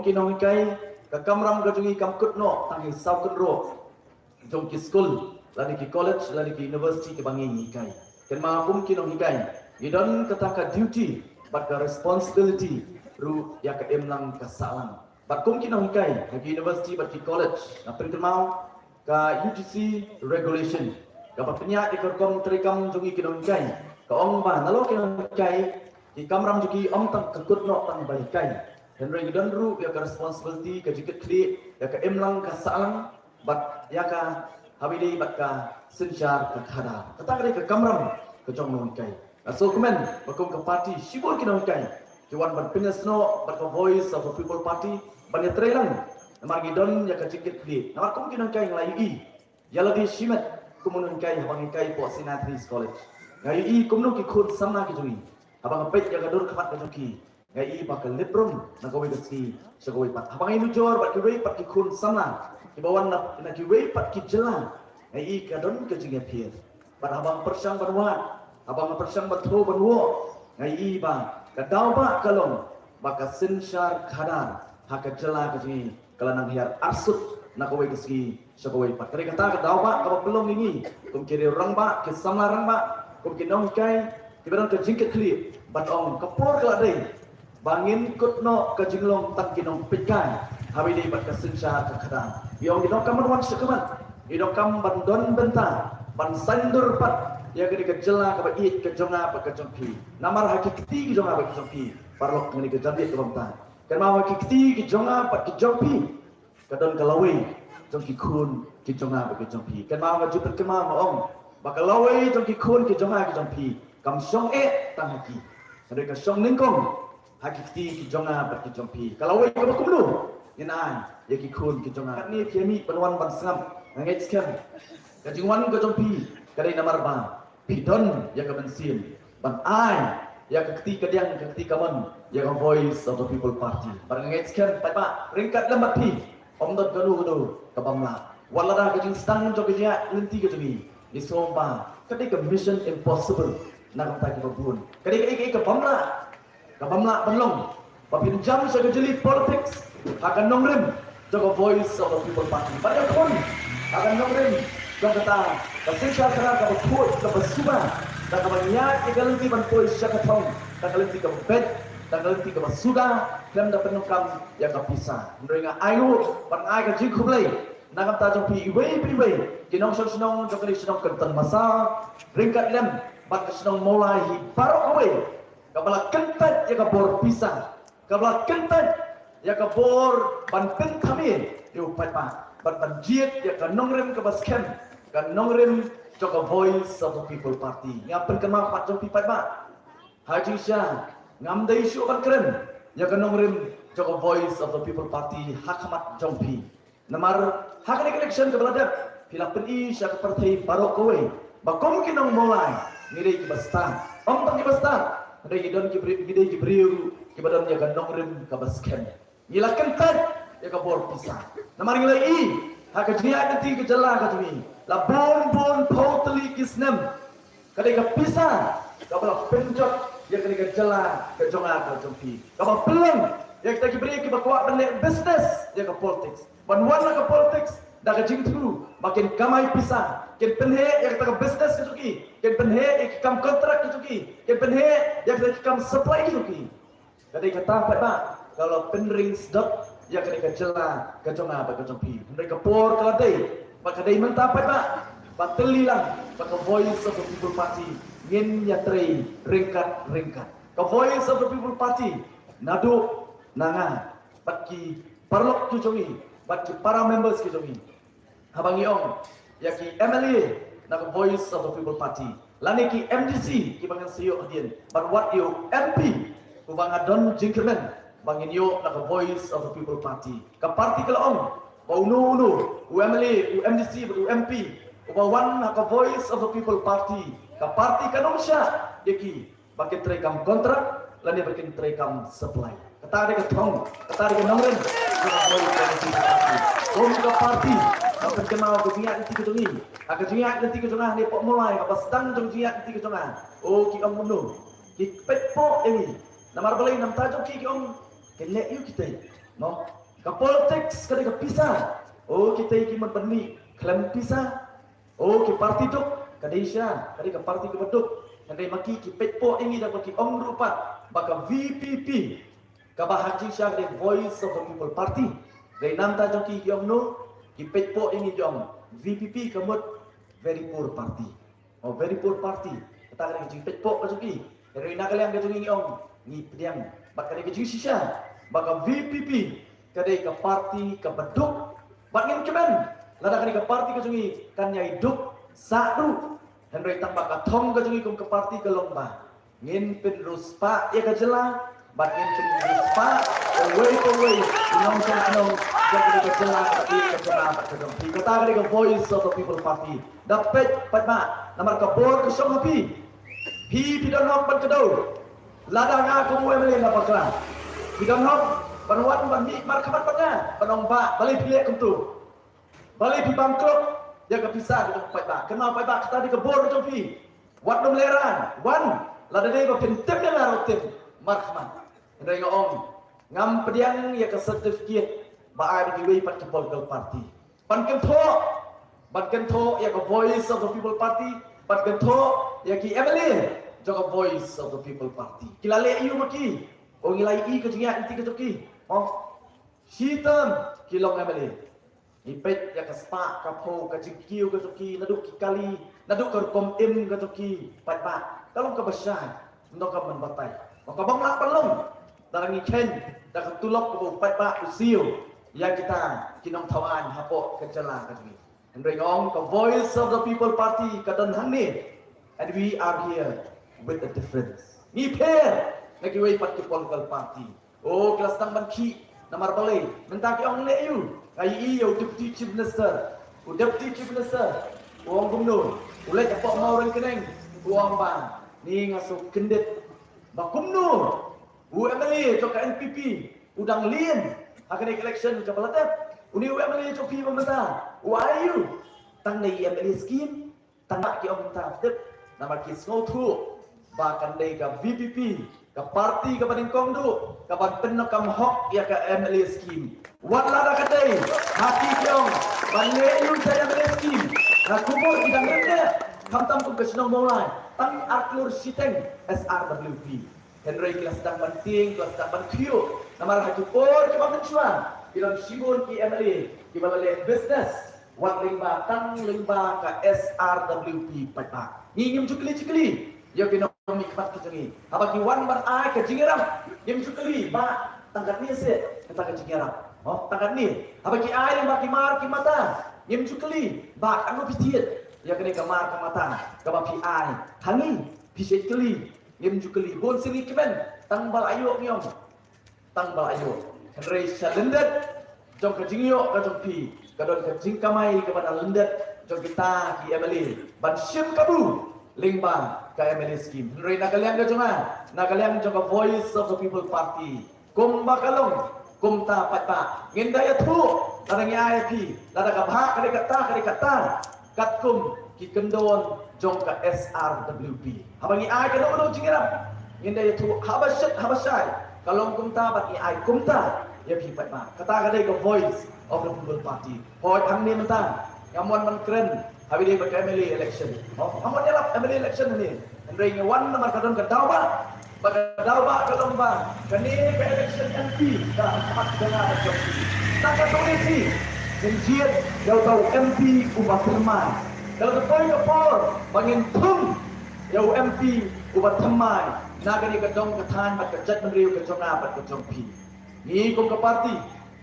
kinong kai ka kamram ka jungi kam kut no tangi sau kut ro jong ki school lani ki college lani ki university ke bangi ni kai ken ma kum kinong kai idon kata ka duty but ka responsibility ru ya ka emlang ka salang but kum kinong kai ka university but ki college na perkemau ka UGC regulation ka papnya ikor kom trikam jungi kinong kai ka ong ba nalo kinong kai ki kamram juki om tang kut no tang bai kai dan regi don ru ya ka responsibility ka jikit kli ya ka emlang ka salang bat ya ka habidi bat ka sinjar ka khada kata kali ka kamram ka jong non kai so komen bakom ka party sibol kinon kai kiwan bat pingas no bat ka voice of the people party ban ya trelang margi don ya ka jikit kli namar kom kinon kai ngai i ya lagi shimet kumunun kai habang kai po sinatri college ngai i kumno ki khud samna ki jui abang pet ya ka dur khapat ka joki ngai bakal leprum na kawai gaski sa kawai pat habang inu jor bat kiwei pat ki khun samna ki bawan na kiwei pat ki jela ngai ka don ka jinga phier pat habang persang banwa habang persang batho banwo ngai ba ka dau ba kalong baka sinshar khadar haka jela ka jingi kalanang hiar arsut na kawai gaski sa kawai pat kare kata ka dau ba ka belum ini kum kiri orang ba ki samla rang ba kum ki nong kai ki barang ka jingket kli bat ong kapor kala dei bangin kutno ka jinglong tang kinong pitkan habidi bat ka sinsha ka khadang yong dinong kam wan sekaman idong kam bandon benta ban sandur pat ya gadi ka jela ka ba it ka jonga pa ka jongpi namar hakikti ki jonga ba ka jongpi parlok ngani ka jambi ka bangta kan ma hakikti ki jonga pat ki jongpi ka don ka lawi jongki khun ki jonga ba ka jongpi kan ma jupet ka ma ong ba ka lawi jongki khun ki jonga ki jongpi kam song tang haki ada ka song ningkong hakikti ki jonga bat ki jompi kalau wei ka bakumlu ina ya ki khun ki jonga ni piami penwan ban sangam ngai skem ka jingwan ka jompi kadai namar ba pidon ya ka bensin ban ai ya ka kti kadiang ka kti kaman ya ka voice of the people party bar ngai skem pai ba ringkat lambat pi om dot ganu ganu ka bamla wala da ka jing stang jo ka ja lenti ka jumi ni somba kadai ka mission impossible nak ta ki babun kadai ka bamla kabamla banlong papinjam sa kajili politics akan nongrim jaga voice of the people party pada pun akan nongrim jaga kata kasih cara ka bukut ka basuba ka banyak igalti ban poi syakatong ka kalenti ka bed ka kalenti ka basuga kam da penukam ya ka pisa ndringa ayu ban ai ka jikhublai nakam ta jong pi iwei kinong sonong jaga ni sonong kentan masa ringkat lem bat sonong mulai barok away kabala kentat ya kabor pisang kabala kentat ya kabor ban pentami yo patpa ban jiet ya ka nongrim ka baskem ka nongrim joka voice of the people party ya perkemang pat jong pipat ba haji sya ngam dai syu ban keren ya ka nongrim joka voice of the people party hakamat jongpi namar hak election kabala dap pila peni sya ka partai barok kowe bakom kinong mulai nire ki basta om tang ki basta regi don ki gide ki briu ki badon ya gandong rim ka baskem ila kentat ya ka bor pisa namar ngila i ha ka jia nanti ke jala ka tumi la bon totally kisnem kadai ka pisa ka bala penjot ya kadai ka jala ka jonga ka jompi ka ba peleng ya kita ki bri ki bakwa bende business ya ka politics ban wan ka politics da ka jingtu makin kamai pisa ken penhe ya ka business ka juki ken penhe ik kam kontrak ka juki ken penhe ya ka kam supply ka juki kadai kata ba kalau penring sedap ya kadai ka jela ka jonga ba ka jompi mereka por ka dai ba kadai menta ba telilang ba ka voice of the people party ngin ya trei ringkat ka voice of the people party nadu nanga baki parlok ki jongi baki para members ki jongi habang iong ya ki MLA na voice of the people party lani ki MDC ki bangan siyo hadian but what you MP ku banga don jinkerman bangin yo na voice of the people party ka party kalaong bau nu MLA MDC bu MP ubawan na voice of the people party ka party kanong siya yaki bakit rekam kontrak lani bakit rekam supply kata ada ketong kata ada nongren ka party apa kenal ke jingat nanti ke tungi aga jingat nanti ke tengah ni pok mulai apa sedang jong jingat nanti ke tengah oh ki om mundu ki petpo ini namar balai nam tajok ki om kelek yu kita no ka politics ka ka pisah oh kita iki man penni klaim pisah oh ki parti duk ka desha ka parti ka beduk andai maki ki petpo ingi da ki ong rupa baka VPP ka bahaji sha the voice of the people party dai nanta joki yong no ki petpo ingi jong VPP ka mot very poor party oh very poor party kata ka ki petpo ka joki dari nakaliang ka joki ong ni pediang baka ka joki shisha baka VPP kadai ka parti ka beduk bangin kemen lada ka parti ka joki kan nyai duk satu dan rei tambah katong ka jungi kum ke parti ke lomba ngin pin ruspa ya ka jela bat ngin pin ruspa away inong sanong jadi ka jela tapi ka jela bat ka dong kata ka voice of the people party dapat patma namar ka bor ke song happy hi pidon hok ban kedau lada nga ku we mele na pakla pidon hok banwan ban mi mar khabat patna banong ba balik pilih kum tu balik pi bangkrut dia kepisah dengan Pak. Kenapa Pak tadi kebor jopi? Wat dom leran. Wan lada dei ba pentem na rotem. Markhman. Ndai ngom. Ngam pediang ya ke certificate ba ai di wei pat ke political party. Ban ken tho ya ke voice of the people party. Ban ken tho ya ki MLA jo voice of the people party. Kilale iu maki. O ngilai i ke jinga inti ke joki. Oh. Shitam kilong MLA. Ipet ya kaspa kapo kajikiu kajoki naduk kali naduk kerkom im kajoki pat kalau ke besar ndok ka menbatai maka bang lak palong darang iken dak tulok ke pat usiu ya kita kinong tawan hapo kecela kajoki and bring on the voice of the people party kadan hanni and we are here with a difference ni pair lagi wei pat ke political party oh kelas tang ban ki namar balai mentang ki ong le you ai yo deputy chief minister uang gubernur ulai kapok mau orang keneng uang bang ni ngasuh kendet ba gubernur UMLA cho ka NPP udang lien akan election cho palatet uni UMLA cho pi pemerintah ayu tang nei UMLA scheme tang ki om ta tep nama ki snow thu ba kan dei ka VPP ka parti ka paningkong du ka penokam hok ya ka MLA scheme wat lada kadai hati kyong banle yu saya MLA scheme na kubur idang rende kamtam kum kesno mulai tang aklur siteng SRWP Henry kelas sedang penting kelas sedang pentiu namar hatu por ke pangcuan bilang sibun ki MLA ki balale business wat lingba tang lingba ka SRWP patpa ngim cukli ya kino mikmat kecengi apa ki wan bar ai ke jingeram ngim cukli ba tangkat ni se kata ke jingeram oh tangkat ni apa ki ai lingba ki mar ki mata ngim cukli ba anu pitiet ya kene kamar ka mata ka ba pi ai hangi piset keli ngim cukli bon sini kemen tangbal ayo nyom tangbal ayo henry salendet jong ke jingyo ka jong pi kadon ke jingkamai ke pada lendet jong kita ki emeli ban sim kabu lingba ka MLA scheme henry nakaliang ka jongan nakaliang jong ka voice of the people party kum bakalong kum ta patpa ngindaya thu ladangi IP lada ka bha kali kata kat kum ki kendon jong ka SRWP habangi ai ka no jingiram ngindaya thu habashai kalong kum ta bati ai kum ta ya pi patpa kata ka dei ka voice of the people party hoi thang ni mentang ngamon man keren habi dia pakai MLA election. Oh, amat nyalap MLA election ni. Andai ngawan nomor kadon ke dauba ke lomba. Kini ke election MP dah empat dengan joki. Tak polisi. Jenjiat jauh tahu MP ubat temai. Kalau terpoy ke por, bangin tum jauh MP ubat temai. Naga ni kedong ketan bat kejat mendriu ke jong abat ke jong pi. Ni kum ke parti.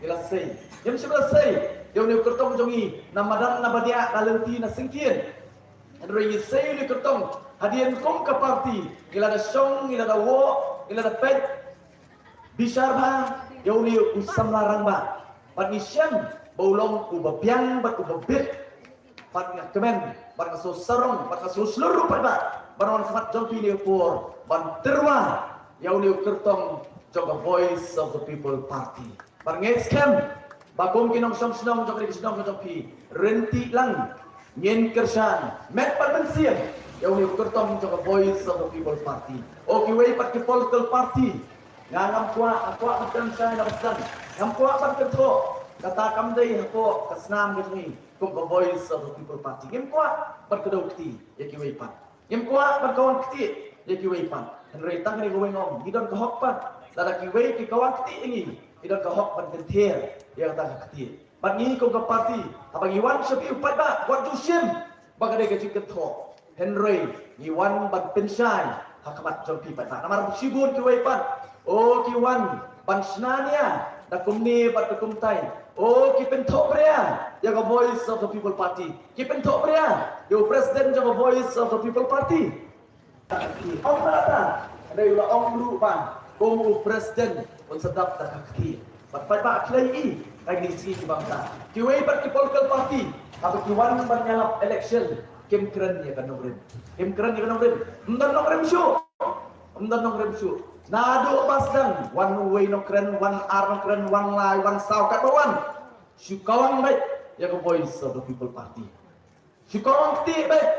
Jelas say. Jam 11 Yo ni kertong jongi namadan nabadia kalenti na singkien. Andro yi say ni kertong hadian kong ka parti ila da song ila da wo ila da pet bisar ba yo ni usam larang ba. Pat ni syam bolong u babiang bat u babit. Pat ni kemen bat ka so sarong bat ka so seluruh pat ba. Baron semat jompi ni por ban terwa yo ni kertong jong voice of the people party. Par nges kem Bakom kinong song jok kinong jok pi renti lang nyen kersan met pansian yaw ni kertong jok voice of the people party o ki way pat ki political party ngangam kwa akwa makan sa na basan yang kuat ban ketok kata kamdai hako kasnam gini kum the voice of the people party yang kuat ban kedau keti ya ki weipan yang kuat ban kawan keti ya ki weipan henry tang ni goweng om hidon ke hok pan lada ki wei ki kawan keti ini hidon ke hok ban ketier ya kata keti ban ni kum ke party abang iwan sepi upat ba wat jusim bagade ke ketok henry iwan ban pensyai hakamat jompi pada namar sibun ki weipan oh ki wan ban snania da kumni bat kumtai oh ki pentok brea ya個 voice of the people party ki pentok brea yo president ya個 voice of the people party ong rata ada ula ong lu ban ong president on sedap da kaki bat ba klai i lagi si ki bangsa ki wei bat ki political party apa ki wan ban nyalap election kim keren ya kan nomrin kim keren ya kan nomrin ndan nomrin syu nado pasdang one way no keren one arm no keren one lie one saw kat bawan syukawang baik ya ke voice of the people party syukawang ti baik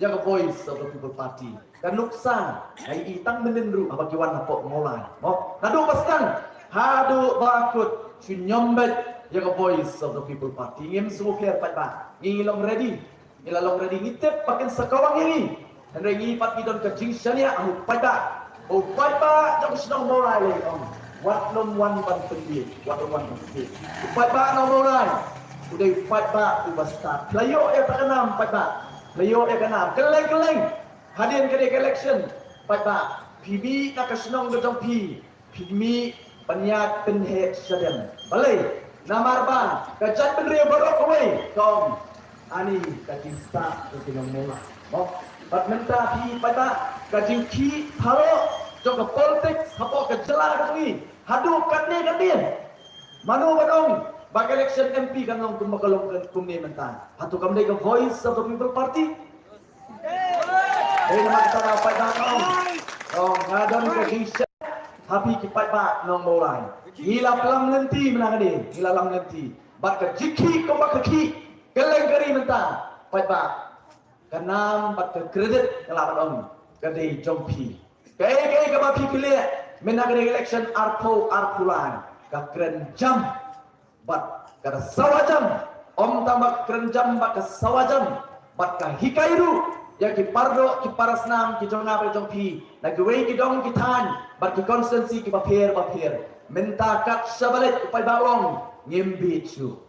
ya ke voice of the people party kan nuksan ai itang menendru apa kiwan apa mulai mo nado pasdang hado bakut syunyom baik ya ke voice of the people party ngem semua clear pat ba ngilong ready ngitip pakai sekawang ini dan rengi pat idon ke jingshania ahu pat ba upai ba jang senang mulai le om wat nom wan ban pendiet wat wan pendiet upai ba no mulai udah upai ba ubasta layo ya tak kenam upai ba layo ya kenam keleng hadian ke election upai ba PB nak senang jang PB penyat penhe sedem balai namar ba kacat penria barok away kom ani kajing start ke mulai mo bat menta upai ba kajing ki halo jok politics hapo ke jelar kami hadu katne kadien manu badong bag election MP kan long kumakalong kumni mentan hatu kamdai ke voice of the people party nama kita dapat datang oh ngadon ke hisya happy kipat ba nong mulai gila pelam lenti menang gila lam lenti bat ke jiki kombak kaki geleng keri mentan pat ba kanam bat ke kredit ngelawan on kadai jompi Kaya ka ba pipili menagre election arpulan ka keren jam bat kada sawajam om tambak keren jam bat ka sawajam bat ka hikairu ya ki pardo ki parasnam ki jona ba jongpi na ki wei ki dong ki tan bat ki constancy ki bapir menta kat sabalet upai bawong ngimbichu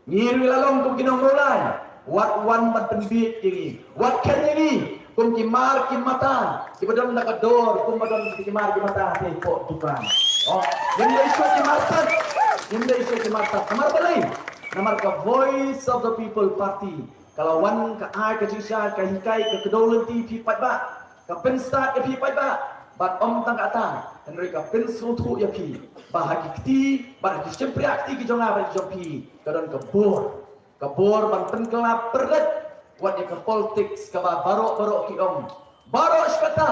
ngiru lalong kum kinong mulai wat wan bat penbit ini wat ken ini kum kimar kimata kibadon nakador kum badon kimar kimata te po tukran oh yende isu kimata kamar balai namar ka voice of the people party kalau wan ka ai ka jisha ka hikai ka kedolen ti pipat ba ka pensta ka pipat ba bat om tang kata henry ka pensu thu ya pi ba hakikti ba ki sempre akti ki jonga ba jopi kadon ka bor ban penkelap perdet wat ke politics ka barok ki om barok sekata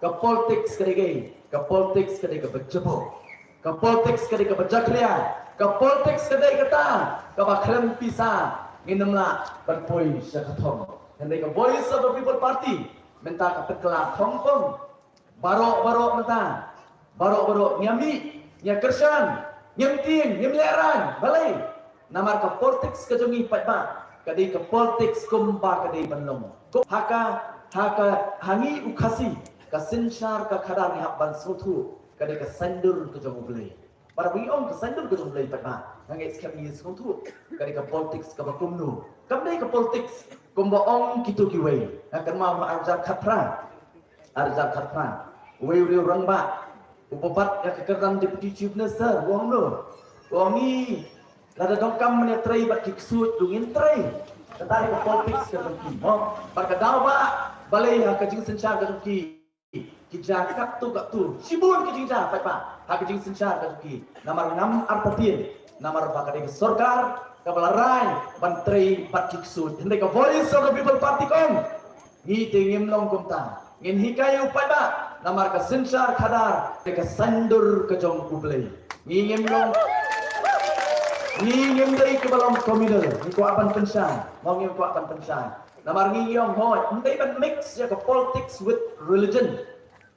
ke politics ke politics ke bejebo ke politics ke bejaklia ke politics ke kata ke bakhlem pisa nginemla berpoi sakathom hendak ke voice of the people party menta ka pekelak thongpong barok menta barok nyami nya kersan nyemting nyemleran balai namar ke politics ke jongi patba kadai ke politics kumba kadai banlong haka hangi ukasi ka sinchar ka khadar ni habban sotu kadai ke sandur ke jong blei para wi ong ke sandur ke jong blei patba ngai skam ni sotu kadai ke politics ka bakumnu kadai ke politics kumba ong kitu kiwei akan ma arjar khatra wei rangba upapat ya kekeran deputy chief minister wong no wongi lada dongkam menetrai bat kiksut dungin trai tetapi politics ke bagi mo perkadau ba balai ha kajing sencar ke bagi kijakat tu sibun kajing ja pat ba ha kajing sencar ke bagi nomor 6 arpatin nomor ba kadai sarkar kabalarai bantrai bat kiksut hendai ke voice of the people party kom ni tingim long kumta ngin hikai upai ba nomor ke sencar khadar ke sandur ke jong ublei ngim long ngim dai ke balam komunal ni ko aban pensan mau ngim ko aban pensan namar ngiyong hoy ndai ban mix ya ke politics with religion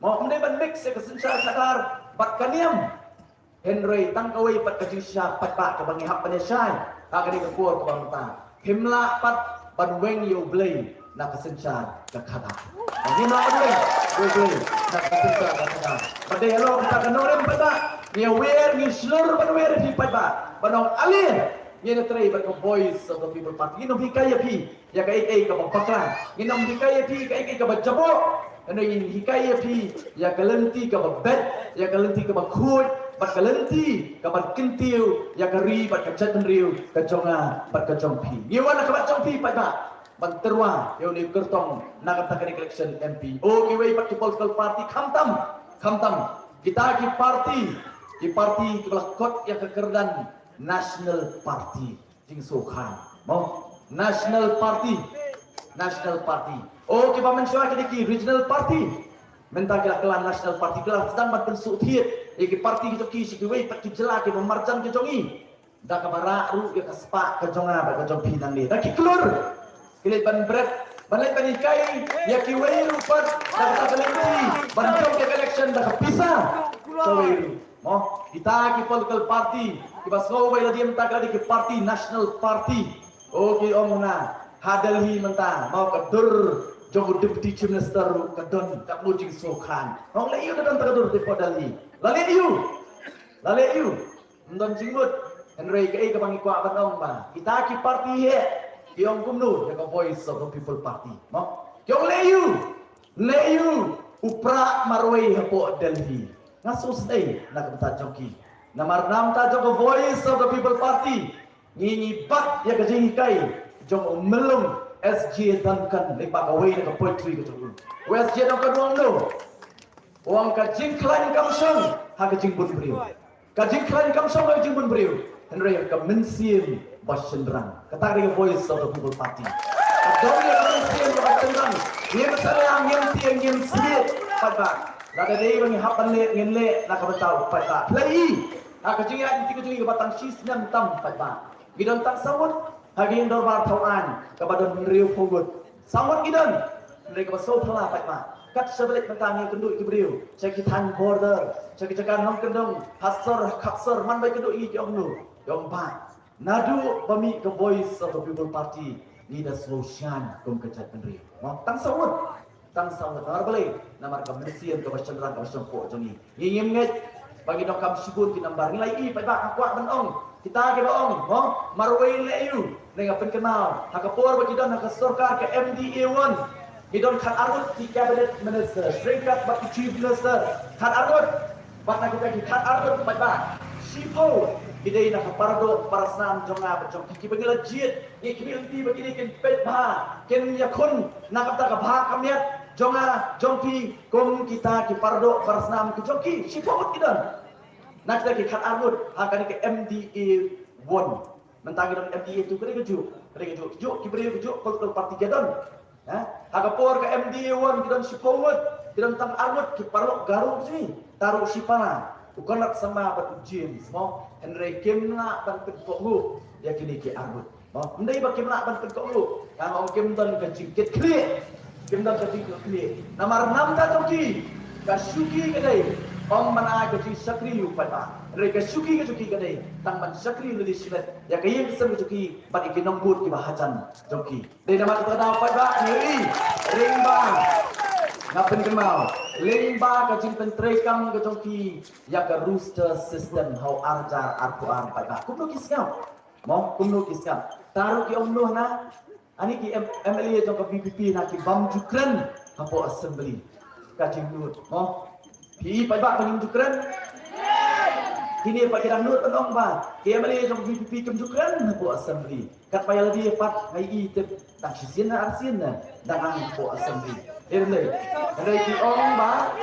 mau ndai ban mix ya ke sensa sadar bat kaniam Henry tang kawai pat ka jisya pat ba ka bangi hap panasay ka ni ka kuor ka bangta himla pat ban weng yo blay na kasensan ka khata himla ban weng yo blay na kasensan ka khata pade alo ka kanorem pat ba ni aware ni slur ban aware di pat ba banong alin ni na tray ba ka voice of the people party ni no hikaya pi ya ka ai ka baklan ni no hikaya pi ka ai ka bajabo ano in hikaya pi ya kalenti ka bet ya kalenti ka bakhut bat kalenti ka bat kintiu ya kari bat ka chat riu ka jonga bat ka jongpi ni wana ka bat jongpi pat ba ban terwa yo ni kertong na ka takani election MP o ki wei pat ki political party khamtam kita ki party ki kelakot ya kekerdan national party jing sokhan mo national party oh kita mensyuai ki regional party mentah kelan national party kelan sedang bat bentuk thiet ki party ki joki si wei pat ki jela ki memarjan ki jongi da ka bara ru ya ka spa ka jonga ba ka jong pinang ni da ki klur kile ban bret ban lai ban ikai ya ki wei ru pat da ka balenti ban jong ke election da ka pisah so wei ru mo kita ki political party ki basno wei la diem ta ka ki party national party okay omna hadalhi mentah mau ka dur jogo deputy chief minister ka don ka mujing sokhan hong le yu don ta dur te podali lale yu ndon jingmut henry ka ka bangi kwa banong ba kita ki party he ki ong kumnu ya ka voice of the people party mo kyong le yu upra marwei hapo delhi ngasos dei na ka joki namar nam ta jogo voice of the people party ngi bat ya ka jingi kai jong melum SJ Duncan le ba ka wei ka poetry ka jong SJ Duncan wong no wong ka jingklan kam song ha ka jingbun brio ka jingklan kam song ka jingbun brio henry ka mensim basendrang kata ri voice of the people party adong ya ka mensim basendrang ye masala angin tiangin slit pada lada dei bangi hapan le ngin le na ka batau pada play ha ka jingi an ti ka jingi ka batang sis nam tam pada gidon tak sawut hagi indor bar tauan kepada riu punggut sawut gidon mereka so phala pada kat sebelik mentang kenduk ki beriu cekitan border cekitan hom kendong hasor kapsor man bai kenduk i jong nu jong bai nadu bami ke voice of the people party ni da solution kum kechat beriu mo tang sawut nar balik namar ka mensian ke basendrang ka sempok jongi ngim nget bagi dong kam sibun ki nambar nilai i pai ba kuat benong kita ke baong mo marwei le yu nenga penkenal hakapor bagi don hakasorkar ke MDA1 Hidon kan arut di cabinet minister, seringkat bagi chief minister, kan arut, bahkan kita kan arut pada sipo, kita nak pardo parasam jonga bacong kiki bagi lejit, ini kemilti bagi ni ken pet bah, ken yakun nak kata bah kamiat jonga jongki kom kita ki pardo parasam ki jongki sipo hidon, nak kita kan arut, akan ke MDA1, mentang hidon MDA itu kena keju, kiberi keju, kalau parti gedon. Agapor ke MD1 kita sipawut kita tang arut ki parlok garuk sini taruh sipana ukonat sama batu James mo Henry Kimna ban pedoklu ya kini ki arut mo ndai ba Kimna ban pedoklu kan ong Kimdon ke jingkit kli Kimdon ke jingkit kli namar 6 ta toki ka suki kedai ong mana ke ji sakri yu pada Henry ke suki kedai tang ban sakri lu di silet ya ke yeng sem joki ban ikinong but ki bahajan joki dei nama kita dapat ba ni ringba ngapen kemal limba ka jing pentrekam ke joki ya ke rooster system how arjar arpuan pada kumno kiskam mo kumno kiskam taruh ki omno na ani ki MLA jong ka BPP na ki bam jukran hapo assembly ka jing nut mo pi pada ba jukran kini pak kirang nut penong ba KMLA jong BPP kem jukran hapo assembly kat payah lebih pat ngai i tep tak sisian na arsian na dangang hapo assembly Erle, ki ong ba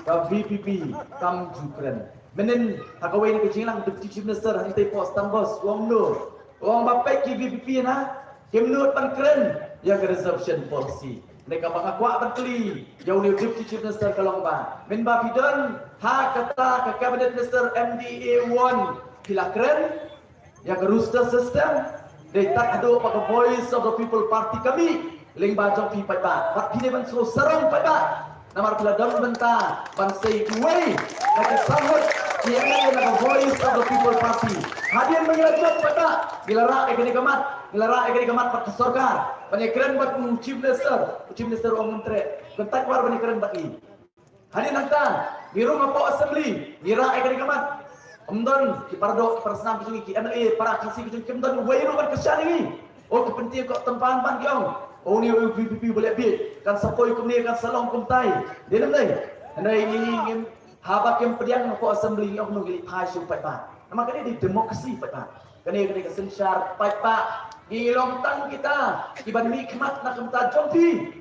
ka BPP kam jukran menen hakawen ke jinglang deputy chief minister hantai pos tambos wong no wong ba pek ki BPP na kem nut pan kren ya ke reservation policy mereka bangak kuat berkeli jauh ni deputy chief minister kalong ba men ba bidon ha kata ke cabinet minister MDA1 pila kren ya ke rooster system they tak ado pak voice of the people party kami ling ba jong pi pai ba pat pine ban so sarong pai ba namar pila dam benta ban sei kuwei nak sahut Yang adalah voice of the people party. Hadian mengelajak pada dilarang ekonomi gamat pat kesorkar. Penyekiran bat chief minister orang menteri. Kentak war penyekiran bat ini. Hadian nangta di rumah po assembly dilarang ekonomi gamat. Kemudian kipardo persenam kecungi KNA para kasih kecungi kemudian wairu kan kesan ini. Oh kepentingan kok tempahan ban kiong. Oh ni VPP boleh bid kan sapoi kumni kan salong kumtai. Dia namai. Andai ini habak yang pediang ko assembly ni okno gili thai su pai ba. Nama kani di demokrasi pai ba. Kani kesensar pai ba. Di longtang kita iban mi khmat nak kamta jompi.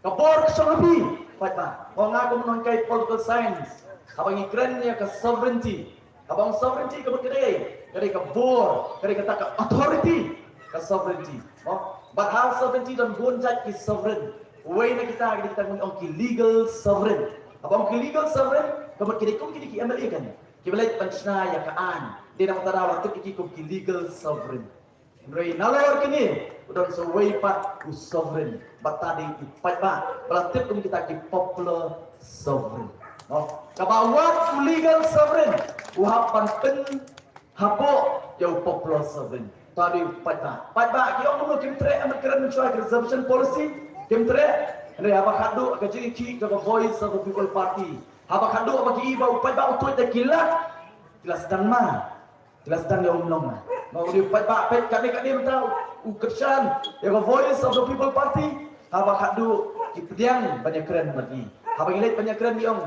Kabor kesonapi pai ba. Wong aku menongkai political science. Abang ikrannya ke sovereignty. Abang sovereignty ke berkedai. Kani kabor, kani kata ke authority ke sovereignty. Oh, but how sovereignty dan gonjat ki sovereign. Way na kita ngomong ki legal sovereign. Abang ki legal sovereign, kamu kini kum kini ki MLA kan? Ki balai penchna ya kaan. Dia nak tara waktu kiki kum ki legal sovereign. Ray nalor kini, udah so way pat ku sovereign. Batadi ipat ba. Belatip kum kita ki popular sovereign. Oh, kabawat ku legal sovereign. Uhapan pen hapo jauh popular sovereign. Tadi ipat ba. Ipat ba ki orang kim tre amat keren mencuai reservation policy. Kim tre Ini apa kado kecil ki ke voice of the people party. Apa kado apa ki iba upai ba utut de kilas dan ma. Kilas dan yang umlong. Mau di upai ba pet kami mentau ukeshan ya ke voice of the people party. Apa kado ki pediang banyak keren lagi. Apa gilet banyak keren diong.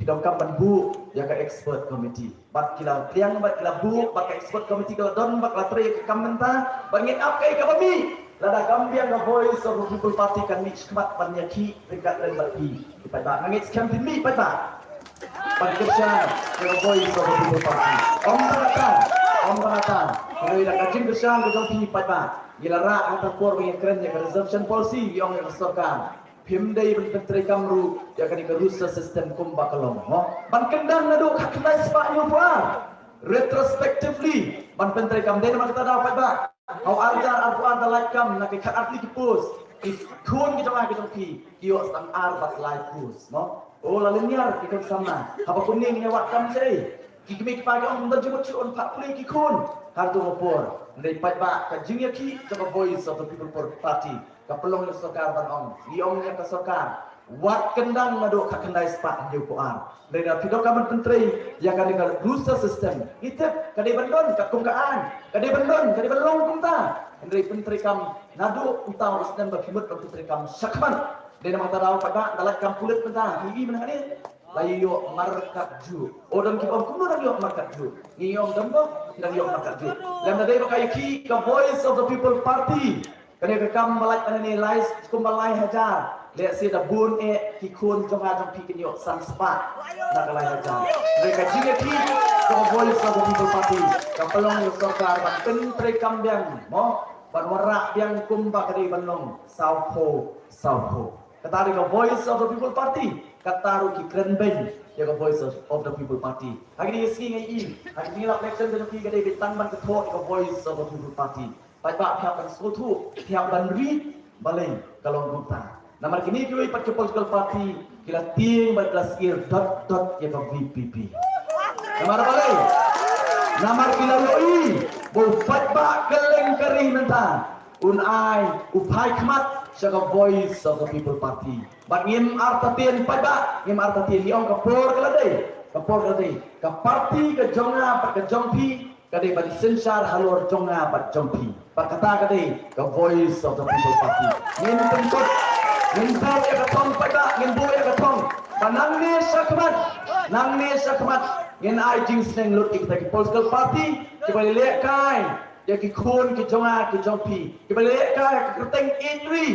Tidak kapan bu ya ke expert committee. Bat kila pediang bat kila bu bat ke expert committee kila don bat kila tre ke kamenta. Bangit up kai kami. Lada kambiang the voice of the people party kan mix kemat panyaki dekat dan bagi pada mangit campaign mi pada kerja the voice of the people party om tanatan kalau ida kajin kerja ke jom pada gilara atau por yang keren yang reservation policy yang kesorkan pimdai menteri kamru yang akan dikerus sistem kumba kalong ban kendang nado kaknai sepak nyubuan retrospectively ban menteri kamdai nama kita dapat ba Kau ajar Al-Quran dalam kam nak ikat arti kipus, ikun kita mah kita pi, kio setang arbat live pus, no? Oh lalu niar kita sama, apa kuning nyawat kam saya, kiki pagi orang menjemput cuan 40 kikun, kartu ngopor, dari pada kajingnya ki, coba voice of the people party, kapelong yang sokar ban diongnya ke sokar. Wat kendang ngaduk kak kendai sepak dia Quran. Dari video kaman menteri yang kadi kalau rusa sistem. Itu kadi bandon kat kumkaan. Kadi bandon kadi balong kumta. Dari menteri kam nadu utang sistem berkhidmat menteri kam syakman. Dari nama tadau pada dalam kam kulit mentah. Ini mana ni? Layu markat ju. Oh dan kipam kuno dan yo markat ju. Ngiyong dembo dan yo markat ju. Dan dari pakai ki ke voice of the people party. Kadi kam balai ni lais kumbalai hajar. Lihat sih dah bun kikun jom pikin yuk san spa nak kalai hajar. Mereka jika ki kau boleh sahaja people party. Kau pelong yuk sokar ban pentri kambiang mo ban warak biang kumba kadi banlong sauho. Kata kau voice of the people party. Kata ki keren beng ya kau voice of the people party. Hari ni ski ngai i. Hari ni lap election dan ki kadi bitang ban ketua kau voice of the people party. Pai pak pihak ban sotu pihak ban ri balai kalau gutang. Nama kini kita ipat ke political party kila ting baik kelas ir dot ya ke VPP. Nama balai. Nama kila loi bupat ba keleng keri mentah. Unai upai kemat sebagai voice of the people party. Bak ngim artatien pada ngim artatien diong kapor keladai. Ke parti ke jonga pat ke jompi kadai bagi sensar halor jonga pat jompi. Pak kata kadai ke voice of the people party. Ngim tengkot Ngimbo ya katong pada, ngimbo ya katong. Nang ni sakmat. Ngin ai jing seneng lut kita ki political party, ki bali lek kai, ya ki khon ki jonga ki jompi. Ki bali lek kai ki kerteng itri.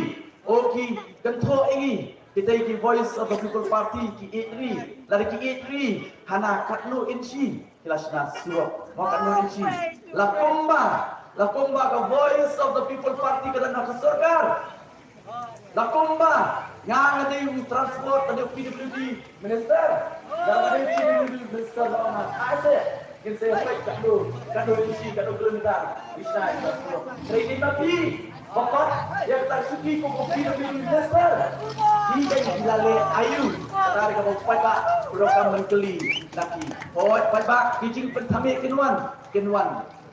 O ki kentho ingi. Kita ki voice of the people party ki itri. Lari ki itri hana katlu inci. Kilasna suap. Mau katlu inci. Lakomba ka voice of the people party kadang nak kesorkar. Lakomba yang ada yang transport ada PWD minister dan ada PWD minister orang asal Ingin saya baik kado isi, kado kelentang. Bisa, ini tapi bapak yang tak suki kopi lebih besar. Hingga dilale ayu. Tarik ke bawah pak, berokan menkeli laki. Oh, pak, kijing pentami kenuan.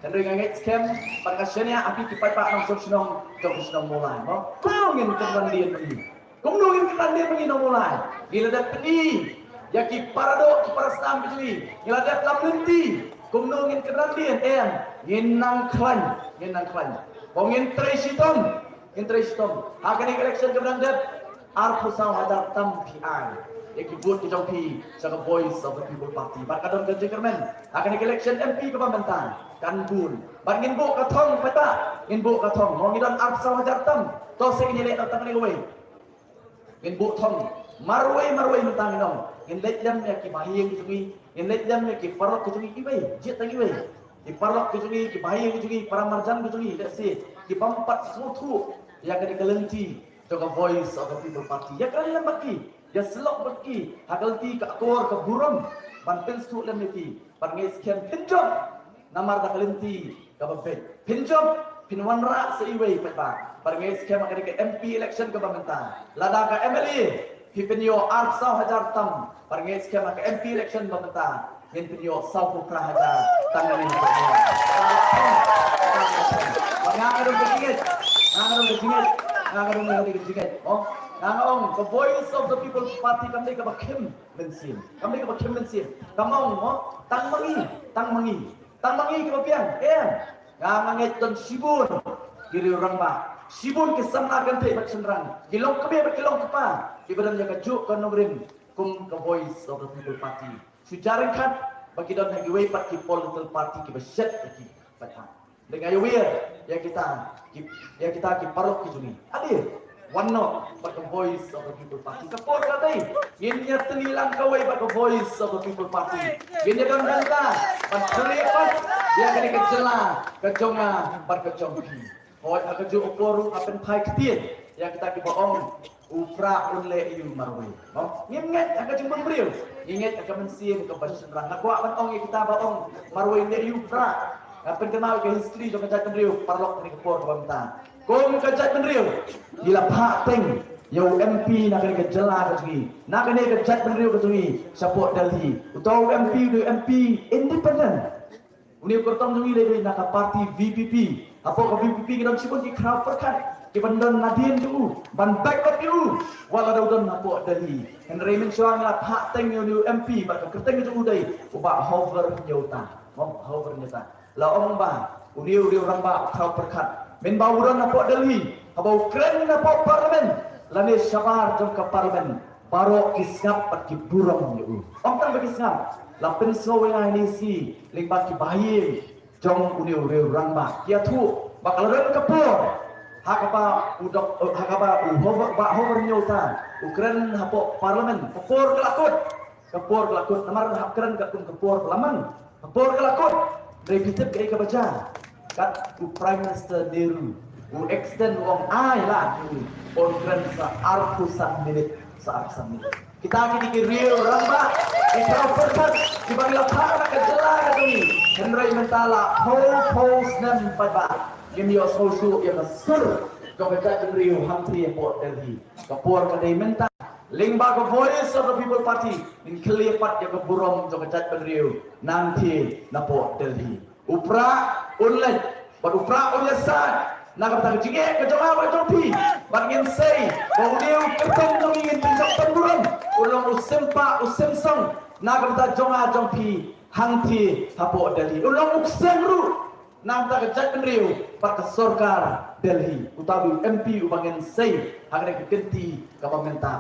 Dan dengan scam pangkasnya api kipai pak nong senong mulai. Kungin kenuan dia begini. Kungin kenuan dia begini mulai. Gila dah peni. Yaki parado parastam begini. Gila dah pelam nanti. Kungin kenuan dia Yenang klan. Kongin tresitom. Akan election kemudian dia arpusau hadap tam PI. Yaki vote ke jauh pi sebagai voice of the people party. Barkadon ke Jerman akan election MP ke pemerintahan. Kan bun. Bar ngin bu katong peta. Mau ngidon arpusau hadap tam. To sing nyelek tak ni we. Ngin bu thong. Marway mentang nong. Ngin let jam yaki bahiyeng ke jungi. Ngin let jam yaki parok ke jungi iwe. Jit tangi we. Di parok ke jungi, ki bahiyeng ke jungi, para marjan ke jungi. Let's see. Ki pampat semutu yang kena kelenti. Jaga voice of the people party. Ya kalian baki. Ya selok baki. Hakalti ke akor ke burung. Banten stuk lem niti. Parngis kem pinjom. Namar tak kelenti ke bebet. Pinjom. Pinwan rak seiway petang. Parngis kem akan ke MP election ke pemerintahan. Lada ke MLA. Pipinyo arsau hajar tam. Parngis kem akan MP election pemerintahan. Yang pinyo sau pukra hajar. Tangan ini pinyo. Ngangarong kecingit. Oh, nangong the voice of the people party kami ke bakim mensin. Kamong tang mangi ke bapian. Nganganget don sibun diri orang ba. Sibun ke sana ganti bersenrang. Kilong kepa. Ibadan jaga juk kan nogrin kum the voice of the people party. Sujaring kan bagi don hagiway pat ki political party ki beset ki patang. Dengan aware yang kita parok ke sini. Adir, one note, but the voice of the people party. Kapor katay, ginya tenilang kaway but the voice of the people party. Ginya kan ganda, but seriapan dia kini kejela, kejonga, but kejongki. Hoy akajo oporu apen pai ketien yang kita kibaong ufra unle iu marwe. Nginget akajung beriu, nginget akan mensin ke bahasa senrang. Nakwa man ong kita baong marwe le iu ufra. Apen kenal ke history jong kajat penriu parlok ni kepor pemerintahan. Kong kajat penriu gila pak teng yo MP nak kena kejela ke sini. Nak kena kajat penriu ke sini. Support Delhi. Utau MP independent. Uni kortong sini lebih nak parti VPP. Apa ke VPP kita sipun di crowd perkat. Di bandon Nadien tu, ban backup tu. Wala daudon apa Delhi. And Raymond Chuang lah pak teng yo MP bak kerteng itu udai. Ubah hover nyota. Hover nyota. La ông bà, uniu orang ba kau perkat. Men bauran apa Delhi, abau keren apa parlimen. Lani sabar jom ke parlimen. Baro kisngap pat ki burung yo. Om tang bagi kisngap. La penso yang ini si lingba ki bayi jom uniu orang ba. Kia tu bakal ren kepur. Hakapa hover nyota. Ukren apa parlimen. Kepur kelakut. Namar hak keren kepur parlimen. Kepur kelakut. Repeated ke baca kat Prime Minister Nehru extend wong ai lah on kran sa arpusan minit kita kini real ramba kita perkat di bagi lapar nak jela kami Henry mentala host nem pada gimi social yang sur kau baca real hantri port Delhi kapur kadai menta Lingba ke voice of the people party in kelipat yang keburung jom cat penriu nanti napo Delhi upra online but upra online sad nak kata jige ke jom apa jom pi bangin say bau dia ketemu jom ingin pinjam penburung ulang usim song nak kata jom pi hangti napo Delhi ulang ru nak kata cat penriu pak sorkar Delhi utawi MP ubangin say hangre kenti ke pemerintah